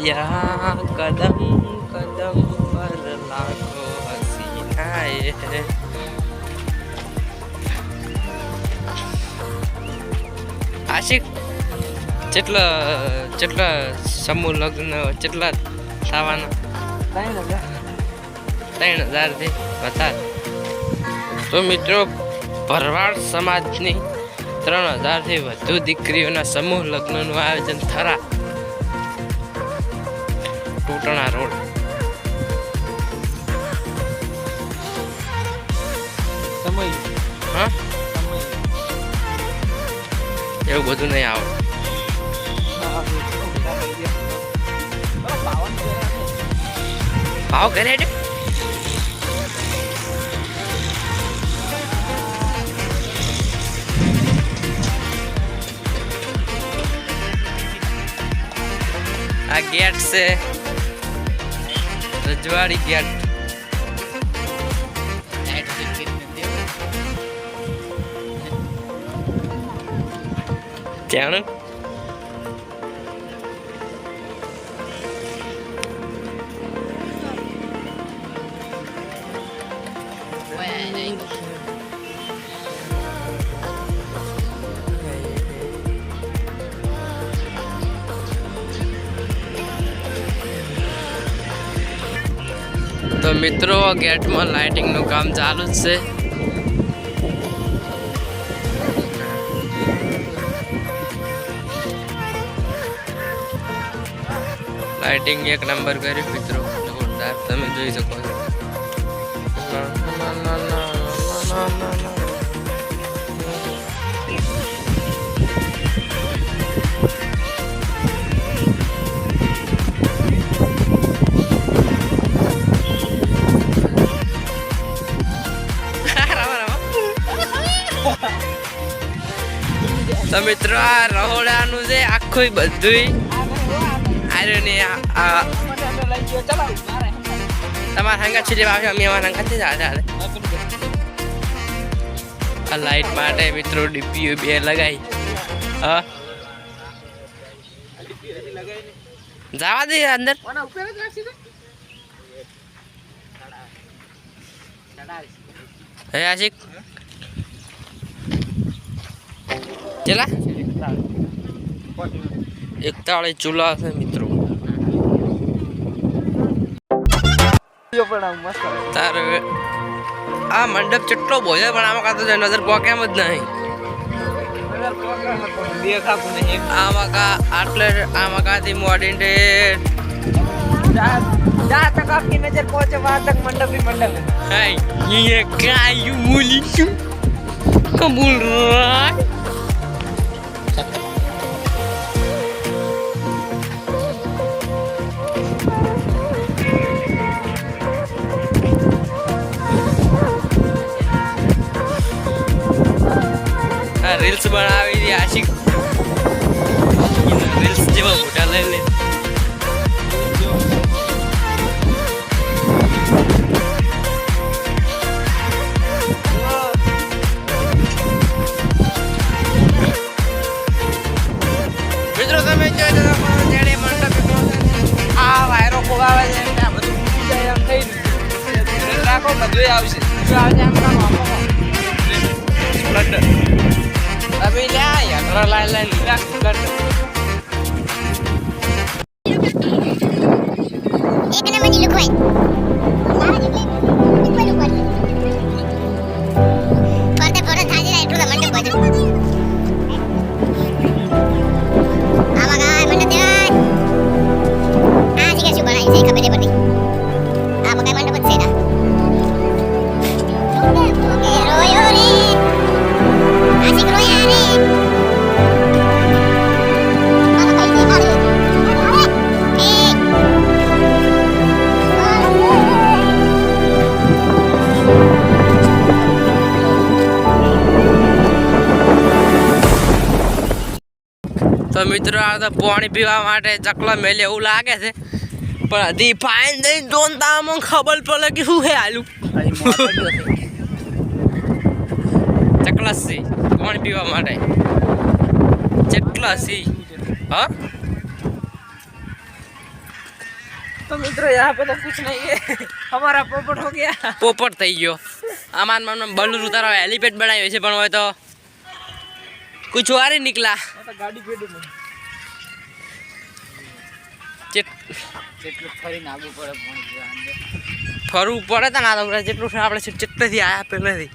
यहाँ कदम कदम पर लाखों हसीनाएं हैं। આશિક કેટલા સમૂહ લગ્ન કેટલા થવાના? 3000 થી વધારે. તો મિત્રો ભરવાડ સમાજની 3000 થી વધુ દીકરીઓના સમૂહ લગ્નનું આયોજન થરા ટોટણા રોડ. હા એવું બધું નહીં આવે. ભાવ કરે છે આ ગેટ છે રજવાડી ગેટ. ત્યાં તો મિત્રો ગેટમાં લાઇટિંગનું કામ ચાલુ જ છે. લાઇટિંગ એક નંબર કર્યું મિત્રો, જોરદાર તમે જોઈ શકો છો. તો મિત્રો આ રહોડાનું છે આખું બધું તમારા હંગા છે જેવા અમે અમારા હંગા છે. આ લાઈટ માટે મિત્રો ડીપીયુ 2 લગાઈ. હા જવા દે અંદર. હે આશિક ચલા 41 ચૂલા છે મિત્રો. તારે આ મંડપ કેટલો બોલે પણ આમાં કાતો નજર પોકે એમ જ નહીં. આમાં કા આટલે આમાં કાથી મોડી ડેટ જા તક આપકી નજર પહોંચે વહાં તક મંડપ ही मंडप है. ये क्या यू मूली क्यों कबूल रहा રીલ્સ બનાવી દી આશિક. રીલ્સ જેવા મોટા લઈ લે. મિત્રો તમે જોઈ જેડે મંડપ આ વાયરો ફોગાવે છે એટલે આ બધું ફૂટી જાય એમ થઈ રાખો બધું આવશે. આમ કામ આપો સ્પ્લેન્ડર अभी ले आया थोड़ा लाइन लाइन रिलैक्स कर दो. एक नंबर की लुक है પડતે પડતે થાજી રે એટલું મંડપ બાજુ આમાં ગાય મંડપ દેવાય. આ જગ્યા શું બનાવી છે ખબર પડતી. આમાં ગાય મંડપ છે ના ઓકે રોયો રે આશિક રોયા રે. તો મિત્રો આ તો પાણી પીવા માટે ચકલા મેલે એવું લાગે છે પણ હજી ફાઈન દઈ જોનતા અમને ખબર પડે કે શું હે આલું ચકલા સી પાણી પીવા માટે ચકલા સી. હા तो मित्रों यहाँ पे तो कुछ नहीं है, हमारा पोपट हो गया। पोपट થઈ ગયો આમાં બલૂન ઉતારો હેલિપેડ બનાવ્યો છે પણ હોય તો कुछ और ही निकला। तो गाड़ी पेड़ में फरવું પડે તો ના તો જેટલું આપણે જેટલેથી આયા પહેલેથી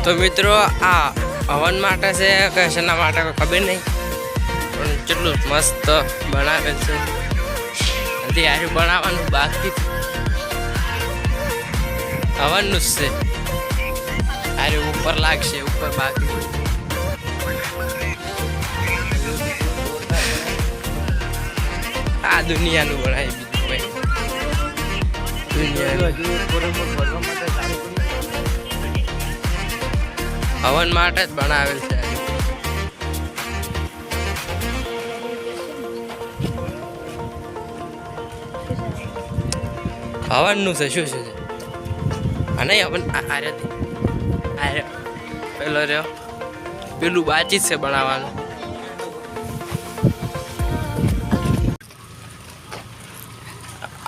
तो मित्रों आ हवन माटे से कैसा माटे को खबर नहीं पण चेटलू मस्त बनावे छे अभी यार बनावानुं बाकी हवन नुं छे अरे ऊपर लागशे ऊपर बाकी आ दुनिया नुं बनावी दुनिया हवन माटे ज बनावेल छे। हवन नु छे शुं छे आ नहीं हवन आरे आरे पेलो रे पेलू बाची छे बनाववानुं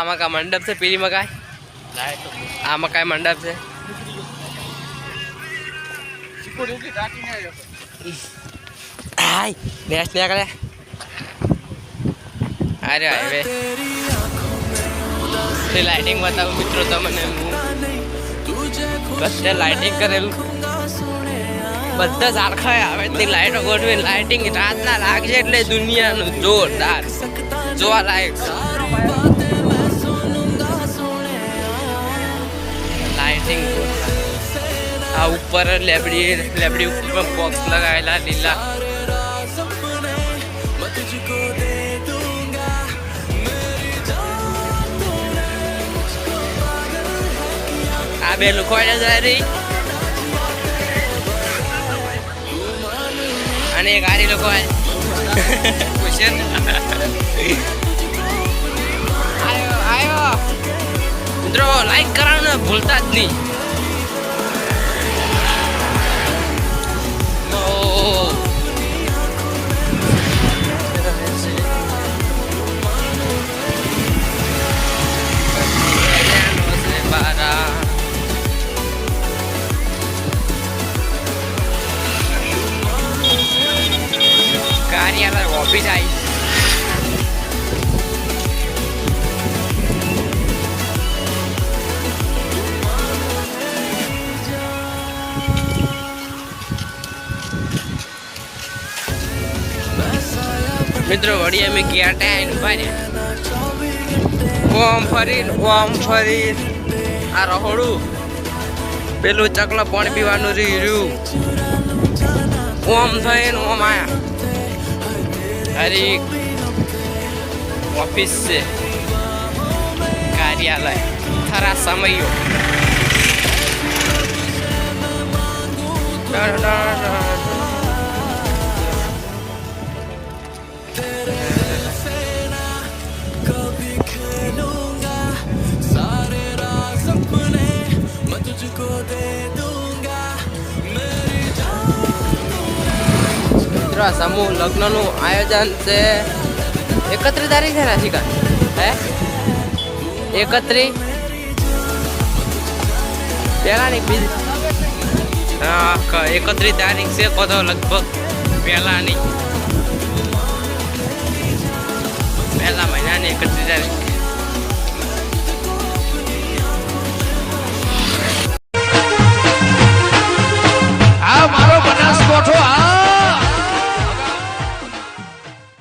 आमा का मंडप छे पीली मकाई आमा काय मंडप छे हाय बेस ने करे अरे हाईवे ते लाइटिंग बताओ मित्रों तमने बस लाइटिंग करेलू બધા ઝારખા આવે તે લાઈટો ગોઠવે લાઇટિંગ રાતના લાગશે એટલે દુનિયાનું જોરદાર જોવા લાયક લાઇટિંગ आ ऊपर लेबड़ी लेबड़ी ऊपर बॉक्स लगाएला लीला आ बे लोग कोई जा रही अने गाड़ी लोग आए क्वेश्चन आयो आयो मित्रों लाइक कराना भूलता ज नहीं कार्यालय ऑफिस आई मित्रों वड़िया में गया टाइम भाई ओम फरीन आ रहोड़ू पेलू चकला पानी पीवानुं रह्युं ओम थईने ओम आया अरे ऑफिस से कार्यालय खरा समयो समूह लग्न नु आयोजन से 31 तारीख है राशिका है 31 पहला नहीं 31 तारीख से कदो लगभग पहला नहीं पहला महीना ने 31 तारीख